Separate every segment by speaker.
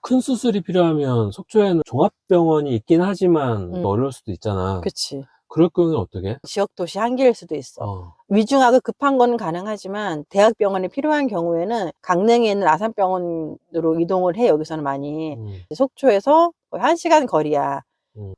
Speaker 1: 큰 수술이 필요하면 속초에는 종합병원이 있긴 하지만 또 어려울 수도 있잖아.
Speaker 2: 그치.
Speaker 1: 그럴 경우는 어떻게?
Speaker 2: 지역 도시 한계일 수도 있어.
Speaker 1: 어.
Speaker 2: 위중하고 급한 거는 가능하지만 대학병원이 필요한 경우에는 강릉에 있는 아산병원으로 이동을 해. 여기서는 많이. 속초에서 거의 1시간 거리야.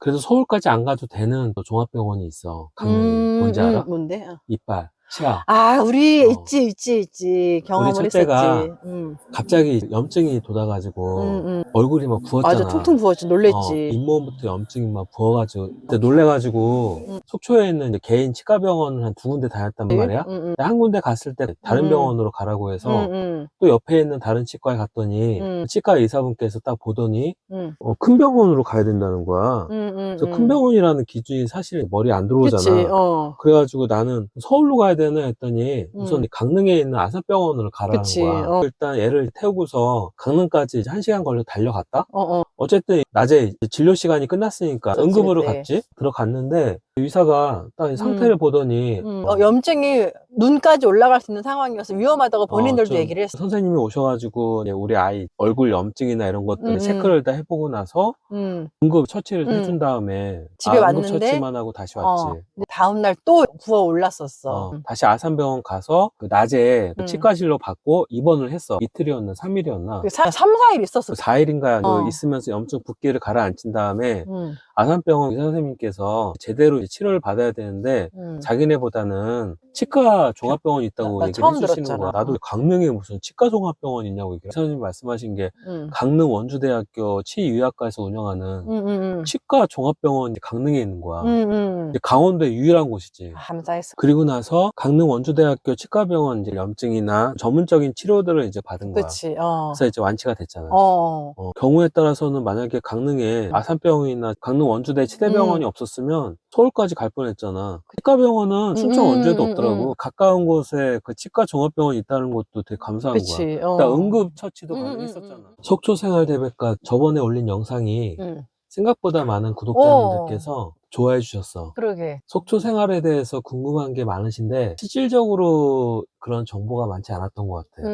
Speaker 1: 그래서 서울까지 안 가도 되는 또 종합병원이 있어, 강릉에. 뭔지 알아?
Speaker 2: 뭔데?
Speaker 1: 이빨, 치아.
Speaker 2: 아, 우리
Speaker 1: 어.
Speaker 2: 있지.
Speaker 1: 우리
Speaker 2: 경험을
Speaker 1: 첫째가
Speaker 2: 했었지.
Speaker 1: 갑자기 염증이 돋아가지고 얼굴이 막
Speaker 2: 맞아,
Speaker 1: 부었잖아.
Speaker 2: 퉁퉁 부었지. 놀랬지.
Speaker 1: 잇몸부터 염증이 막 부어가지고 그때 놀래가지고 속초에 있는 이제 개인 치과병원을 한 2군데 다녔단 말이야. 근데 한 군데 갔을 때 다른 병원으로 가라고 해서 또 옆에 있는 다른 치과에 갔더니 치과 의사분께서 딱 보더니 큰 병원으로 가야 된다는 거야. 그래서 큰 병원이라는 기준이 사실 머리에 안
Speaker 2: 그치.
Speaker 1: 들어오잖아. 그래가지고 나는 서울로 가야 되나 했더니 우선 강릉에 있는 아산병원으로 가라는
Speaker 2: 그치.
Speaker 1: 거야. 일단 애를 태우고서 강릉까지 이제 1시간 걸려 달려갔다? 어쨌든 낮에 이제 진료 시간이 끝났으니까 응급으로
Speaker 2: 그때.
Speaker 1: 갔지? 들어갔는데 의사가 딱 상태를 보더니
Speaker 2: 염증이 눈까지 올라갈 수 있는 상황이어서 위험하다고 본인들도
Speaker 1: 좀
Speaker 2: 얘기를 했어.
Speaker 1: 선생님이 오셔가지고 이제 우리 아이 얼굴 염증이나 이런 것들 체크를 다 해보고 나서 응급 처치를 해준 다음에
Speaker 2: 집에
Speaker 1: 응급
Speaker 2: 왔는데
Speaker 1: 처치만 하고 다시 왔지.
Speaker 2: 근데 다음날 또 부어 올랐었어.
Speaker 1: 다시 아산병원 가서 그 낮에 그 치과실로 받고 입원을 했어. 이틀이었나 3일이었나
Speaker 2: 3, 4일 있었어.
Speaker 1: 4일인가 있으면서 염증 붓기를 가라앉힌 다음에 아산병원 의사 선생님께서 제대로 이제 치료를 받아야 되는데 자기네보다는 치과 종합병원이 있다고
Speaker 2: 나
Speaker 1: 얘기를
Speaker 2: 처음
Speaker 1: 해주시는
Speaker 2: 들었잖아.
Speaker 1: 거야. 나도 강릉에 무슨 치과 종합병원이 있냐고 의사 선생님이 말씀하신 게 강릉 원주대학교 치의학과에서 운영하는 치과 종합병원이 강릉에 있는 거야. 이제 강원도의 유일한 곳이지.
Speaker 2: 감사했어.
Speaker 1: 그리고 나서 강릉 원주대학교 치과병원 이제 염증이나 전문적인 치료들을 이제 받은 거야.
Speaker 2: 그치.
Speaker 1: 그래서 이제 완치가 됐잖아. 경우에 따라서는 만약에 강릉에 아산병원이나 강릉 원주대 치대병원이 없었으면 서울까지 갈 뻔했잖아. 치과병원은 춘천 원주에도 없더라고. 가까운 곳에 그 치과 종합병원이 있다는 것도 되게 감사한 거야.
Speaker 2: 그치.
Speaker 1: 일단 응급처치도 가능했었잖아. 속초생활대백과 저번에 올린 영상이 생각보다 많은 구독자님들께서 좋아해 주셨어.
Speaker 2: 그러게.
Speaker 1: 속초 생활에 대해서 궁금한 게 많으신데 실질적으로 그런 정보가 많지 않았던 것 같아.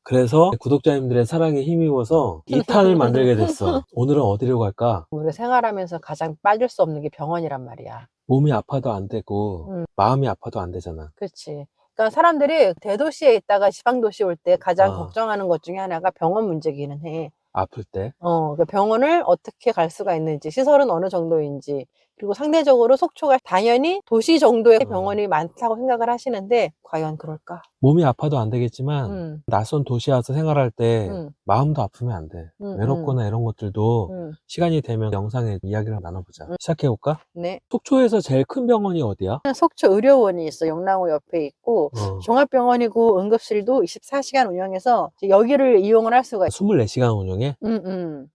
Speaker 1: 그래서 구독자님들의 사랑에 힘입어서 2탄을 만들게 됐어. 오늘은 어디로 갈까?
Speaker 2: 우리가 생활하면서 가장 빠질 수 없는 게 병원이란 말이야.
Speaker 1: 몸이 아파도 안 되고 마음이 아파도 안 되잖아.
Speaker 2: 그렇지. 그러니까 사람들이 대도시에 있다가 지방도시 올 때 가장 걱정하는 것 중에 하나가 병원 문제기는 해.
Speaker 1: 아플 때?
Speaker 2: 그러니까 병원을 어떻게 갈 수가 있는지, 시설은 어느 정도인지, 그리고 상대적으로 속초가 당연히 도시 정도의 병원이 많다고 생각을 하시는데 과연 그럴까?
Speaker 1: 몸이 아파도 안 되겠지만 낯선 도시에 와서 생활할 때 마음도 아프면 안 돼. 외롭거나 이런 것들도 시간이 되면 영상에 이야기를 나눠보자. 시작해볼까?
Speaker 2: 네.
Speaker 1: 속초에서 제일 큰 병원이 어디야?
Speaker 2: 속초 의료원이 있어. 영랑호 옆에 있고 종합병원이고 응급실도 24시간 운영해서 여기를 이용을 할 수가 있어.
Speaker 1: 24시간 운영해?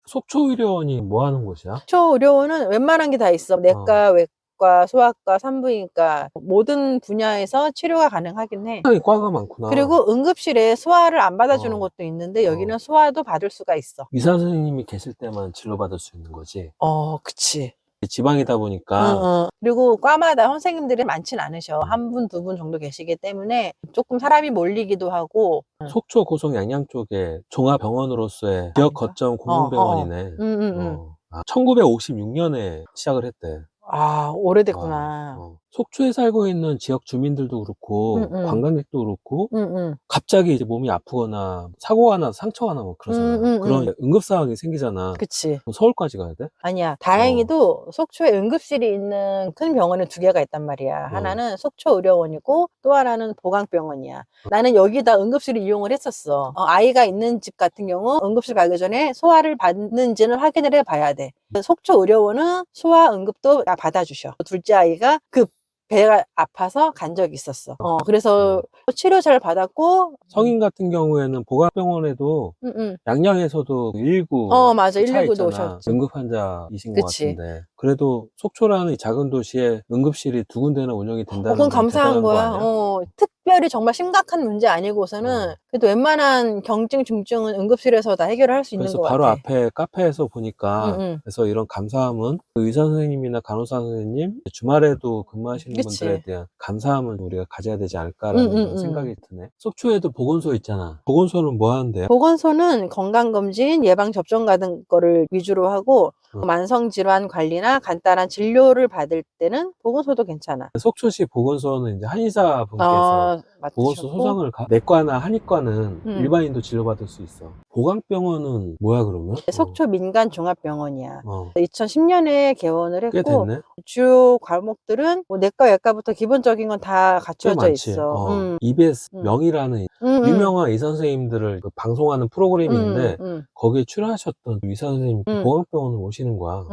Speaker 1: 속초 의료원이 뭐 하는 곳이야?
Speaker 2: 속초 의료원은 웬만한 게 다 있어. 내과, 외과, 소아과, 산부인과 모든 분야에서 치료가 가능하긴 해.
Speaker 1: 상당히 과가 많구나.
Speaker 2: 그리고 응급실에 소아를 안 받아주는 것도 있는데 여기는 소아도 받을 수가 있어.
Speaker 1: 의사 선생님이 계실 때만 진료받을 수 있는 거지.
Speaker 2: 그치.
Speaker 1: 지방이다 보니까
Speaker 2: 그리고 과마다 선생님들이 많진 않으셔. 한 분, 두 분 정도 계시기 때문에 조금 사람이 몰리기도 하고.
Speaker 1: 속초, 고성, 양양 쪽에 종합병원으로서의 지역 거점 공공병원이네. 1956년에 시작을 했대.
Speaker 2: 오래됐구나.
Speaker 1: 속초에 살고 있는 지역 주민들도 그렇고 관광객도 그렇고 갑자기 이제 몸이 아프거나 사고가 나서 상처가 나고 그러잖아. 그런 응급 상황이 생기잖아.
Speaker 2: 그치.
Speaker 1: 그럼 서울까지 가야 돼?
Speaker 2: 아니야. 다행히도 속초에 응급실이 있는 큰 병원이 2개가 있단 말이야. 하나는 속초의료원이고 또 하나는 보강병원이야. 나는 여기다 응급실을 이용을 했었어. 아이가 있는 집 같은 경우 응급실 가기 전에 소아를 받는지는 확인을 해봐야 돼. 속초의료원은 소아 응급도 다 받아주셔. 둘째 아이가 배가 아파서 간 적이 있었어. 그래서 치료 잘 받았고.
Speaker 1: 성인 같은 경우에는 보강병원에도 양양에서도 119
Speaker 2: 맞아.
Speaker 1: 차
Speaker 2: 119도
Speaker 1: 있잖아.
Speaker 2: 오셨지.
Speaker 1: 응급 환자이신 것 같은데 그래도 속초라는 이 작은 도시에 응급실이 2군데나 운영이 된다는
Speaker 2: 그건
Speaker 1: 건
Speaker 2: 감사한
Speaker 1: 대단한 거
Speaker 2: 거야.
Speaker 1: 아니야?
Speaker 2: 특별히 정말 심각한 문제 아니고서는 그래도 웬만한 경증, 중증은 응급실에서 다 해결을 할 수 있는
Speaker 1: 그래서
Speaker 2: 것
Speaker 1: 바로
Speaker 2: 같아.
Speaker 1: 앞에 카페에서 보니까
Speaker 2: 응.
Speaker 1: 그래서 이런 감사함은 의사 선생님이나 간호사 선생님, 주말에도 근무하시는
Speaker 2: 그치.
Speaker 1: 분들에 대한 감사함을 우리가 가져야 되지 않을까라는 그런 생각이 드네. 속초에도 보건소 있잖아. 보건소는 뭐 하는데요?
Speaker 2: 보건소는 건강검진, 예방접종 같은 거를 위주로 하고 만성질환 관리나 간단한 진료를 받을 때는 보건소도 괜찮아.
Speaker 1: 속초시 보건소는 이제 한의사 분께서 보건소
Speaker 2: 맡으셨고
Speaker 1: 소장을 내과나 한의과는
Speaker 2: 음.
Speaker 1: 일반인도 진료받을 수 있어. 보강병원은 뭐야 그러면?
Speaker 2: 속초 민간종합병원이야.
Speaker 1: 어.
Speaker 2: 2010년에 개원을
Speaker 1: 꽤
Speaker 2: 했고
Speaker 1: 됐네.
Speaker 2: 주요 과목들은 뭐 내과, 외과부터 기본적인 건 다
Speaker 1: 꽤
Speaker 2: 갖춰져
Speaker 1: 많지.
Speaker 2: 있어.
Speaker 1: EBS
Speaker 2: 음.
Speaker 1: 명이라는
Speaker 2: 음.
Speaker 1: 유명한 의사 선생님들을 방송하는 프로그램이 있는데 거기에 출연하셨던 의사 선생님 보강병원을 오시는 거야.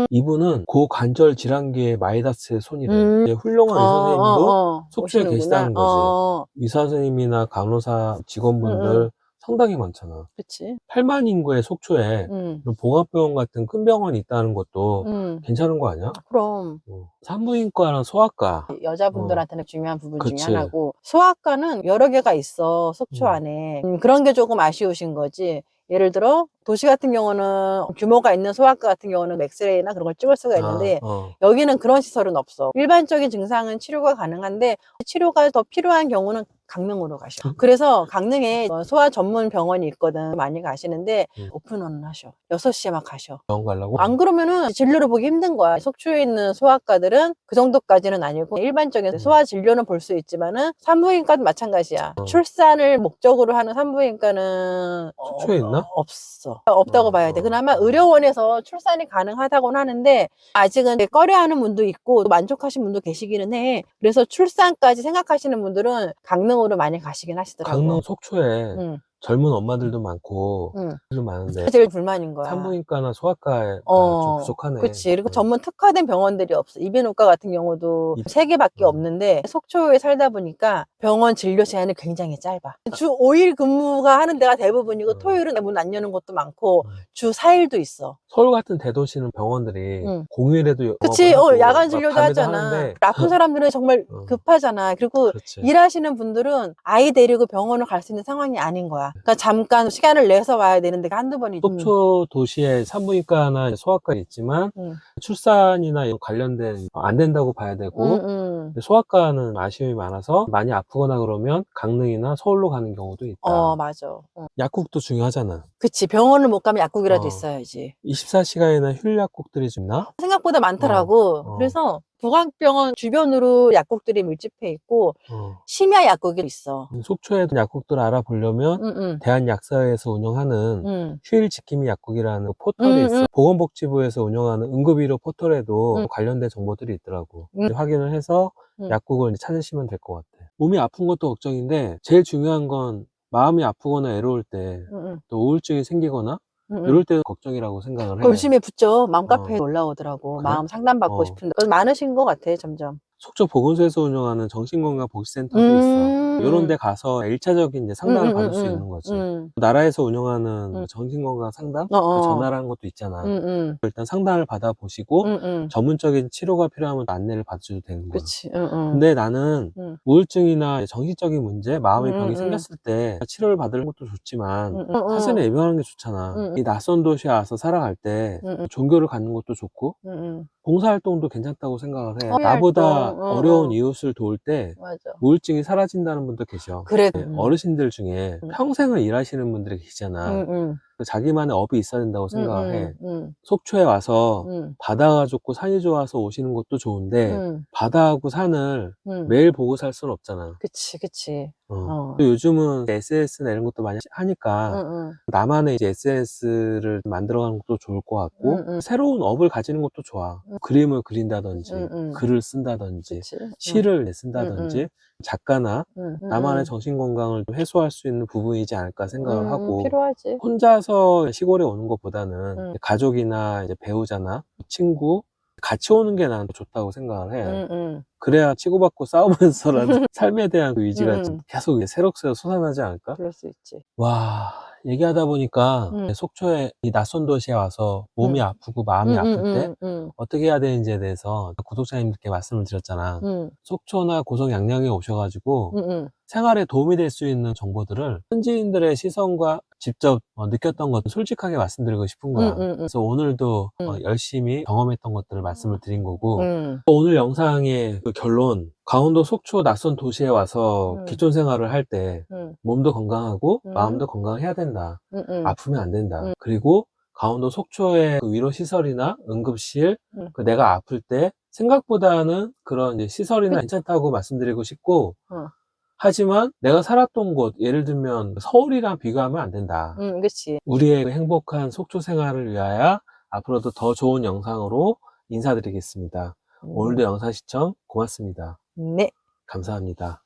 Speaker 1: 이분은 고관절 질환계의 마이다스의 손이래. 이제 훌륭한 의사 선생님도 속초에
Speaker 2: 오시는구나.
Speaker 1: 계시다는 거지. 의사 선생님이나 간호사 직원분들 상당히 많잖아.
Speaker 2: 그치.
Speaker 1: 8만 인구의 속초에 이런 봉합병원 같은 큰 병원이 있다는 것도 괜찮은 거 아니야?
Speaker 2: 그럼
Speaker 1: 산부인과랑 소아과.
Speaker 2: 여자분들한테는 중요한 부분 중에
Speaker 1: 그치.
Speaker 2: 하나고 소아과는 여러 개가 있어 속초 안에. 그런 게 조금 아쉬우신 거지. 예를 들어 도시 같은 경우는 규모가 있는 소아과 같은 경우는 엑스레이나 그런 걸 찍을 수가 있는데 여기는 그런 시설은 없어. 일반적인 증상은 치료가 가능한데 치료가 더 필요한 경우는 강릉으로 가셔. 그래서 강릉에 소아 전문 병원이 있거든. 많이 가시는데 오픈런을 하셔. 6시에 막 가셔.
Speaker 1: 병원 가려고?
Speaker 2: 안 그러면은 진료를 보기 힘든 거야. 속초에 있는 소아과들은 그 정도까지는 아니고 일반적인 소아 진료는 볼 수 있지만은 산부인과도 마찬가지야. 출산을 목적으로 하는 산부인과는
Speaker 1: 속초에 있나?
Speaker 2: 없어. 없다고 봐야 돼. 그나마 의료원에서 출산이 가능하다고는 하는데 아직은 꺼려하는 분도 있고 또 만족하신 분도 계시기는 해. 그래서 출산까지 생각하시는 분들은 강릉으로 많이 가시긴 하시더라고.
Speaker 1: 강릉 속초에 젊은 엄마들도 많고 좀
Speaker 2: 그게
Speaker 1: 많은데
Speaker 2: 제일 불만인 거야.
Speaker 1: 산부인과나 소아과가 좀 부족하네.
Speaker 2: 그치. 그리고 전문 특화된 병원들이 없어. 이비인후과 같은 경우도 3개밖에 없는데 속초에 살다 보니까 병원 진료 시간이 굉장히 짧아. 주 5일 근무가 하는 데가 대부분이고 토요일은 문 안 여는 곳도 많고 주 4일도 있어.
Speaker 1: 서울 같은 대도시는 병원들이 공휴일에도
Speaker 2: 그치.
Speaker 1: 영업을 하고
Speaker 2: 야간
Speaker 1: 막
Speaker 2: 진료도
Speaker 1: 밤에도
Speaker 2: 하잖아.
Speaker 1: 하는데
Speaker 2: 아픈 사람들은 정말 급하잖아. 그리고
Speaker 1: 그렇지.
Speaker 2: 일하시는 분들은 아이 데리고 병원을 갈 수 있는 상황이 아닌 거야. 그러니까 잠깐 시간을 내서 와야 되는데 한두 번이지.
Speaker 1: 속초 도시에 산부인과나 소아과 있지만 출산이나 이런 관련된 안 된다고 봐야 되고 소아과는 아쉬움이 많아서 많이 아프거나 그러면 강릉이나 서울로 가는 경우도 있다.
Speaker 2: 맞아.
Speaker 1: 약국도 중요하잖아.
Speaker 2: 그치. 병원을 못 가면 약국이라도 있어야지.
Speaker 1: 24시간이나 휴일 약국들이 좀 있나?
Speaker 2: 생각보다 많더라고. 그래서 보강병원 주변으로 약국들이 밀집해 있고 심야 약국이 있어.
Speaker 1: 속초에도 약국들 알아보려면 대한약사회에서 운영하는 휴일 지킴이 약국이라는 포털이 있어. 보건복지부에서 운영하는 응급의료 포털에도 관련된 정보들이 있더라고. 확인을 해서 약국을 찾으시면 될 것 같아. 몸이 아픈 것도 걱정인데 제일 중요한 건 마음이 아프거나 외로울 때 또 우울증이 생기거나 이럴 때는 걱정이라고 생각을 해.
Speaker 2: 열심히 붙죠. 맘카페에 올라오더라고.
Speaker 1: 그래?
Speaker 2: 마음 상담받고 싶은데. 그래서 많으신 것 같아, 점점.
Speaker 1: 속초 보건소에서 운영하는 정신건강복지센터도 있어. 이런 데 가서 1차적인 이제 상담을 받을 수 있는 거지. 나라에서 운영하는 정신건강 상담? 그 전화라는 것도 있잖아. 일단 상담을 받아보시고 전문적인 치료가 필요하면 안내를 받으셔도 되는 거야.
Speaker 2: 그치.
Speaker 1: 근데 나는 우울증이나 정신적인 문제, 마음의 병이 생겼을 때 치료를 받는 것도 좋지만 사전에 예방하는 게 좋잖아. 이 낯선 도시에 와서 살아갈 때 종교를 갖는 것도 좋고 봉사활동도 괜찮다고 생각을 해. 나보다 어려운 이웃을 도울 때
Speaker 2: 맞아.
Speaker 1: 우울증이 사라진다는 분도 계셔.
Speaker 2: 그래.
Speaker 1: 어르신들 중에 평생을 일하시는 분들이 계시잖아. 자기만의 업이 있어야 된다고 생각을 해. 속초에 와서 바다가 좋고 산이 좋아서 오시는 것도 좋은데 바다하고 산을 매일 보고 살 수는 없잖아.
Speaker 2: 그치.
Speaker 1: 또 요즘은 SNS나 이런 것도 많이 하니까 나만의 이제 SNS를 만들어가는 것도 좋을 것 같고 새로운 업을 가지는 것도 좋아. 그림을 그린다든지 글을 쓴다든지
Speaker 2: 그치.
Speaker 1: 시를 쓴다든지 작가나 나만의 정신건강을 좀 해소할 수 있는 부분이지 않을까 생각을 하고
Speaker 2: 필요하지.
Speaker 1: 혼자서 시골에 오는 것보다는 가족이나 이제 배우자나 친구 같이 오는 게 나는 좋다고 생각을 해. 그래야 치고받고 싸우면서라도 삶에 대한 그 의지가 좀 계속 새록새록 솟아나지 않을까?
Speaker 2: 그럴 수 있지.
Speaker 1: 와, 얘기하다 보니까
Speaker 2: 음.
Speaker 1: 속초에 이 낯선 도시에 와서 몸이 아프고 마음이 아플 때 어떻게 해야 되는지에 대해서 구독자님들께 말씀을 드렸잖아. 속초나 고성 양양에 오셔가지고 생활에 도움이 될 수 있는 정보들을 현지인들의 시선과 직접 느꼈던 것을 솔직하게 말씀드리고 싶은 거야. 그래서 오늘도 열심히 경험했던 것들을 말씀을 드린 거고, 또 오늘 영상의 그 결론, 강원도 속초 낯선 도시에 와서 기촌 생활을 할 때 몸도 건강하고 마음도 건강해야 된다. 아프면 안 된다. 그리고 강원도 속초의 그 위로시설이나 응급실, 그 내가 아플 때 생각보다는 그런 이제 시설이나 괜찮다고 말씀드리고 싶고, 하지만 내가 살았던 곳, 예를 들면 서울이랑 비교하면 안 된다.
Speaker 2: 그치.
Speaker 1: 우리의 그 행복한 속초 생활을 위하여 앞으로도 더 좋은 영상으로 인사드리겠습니다. 오늘도 영상 시청 고맙습니다.
Speaker 2: 네.
Speaker 1: 감사합니다.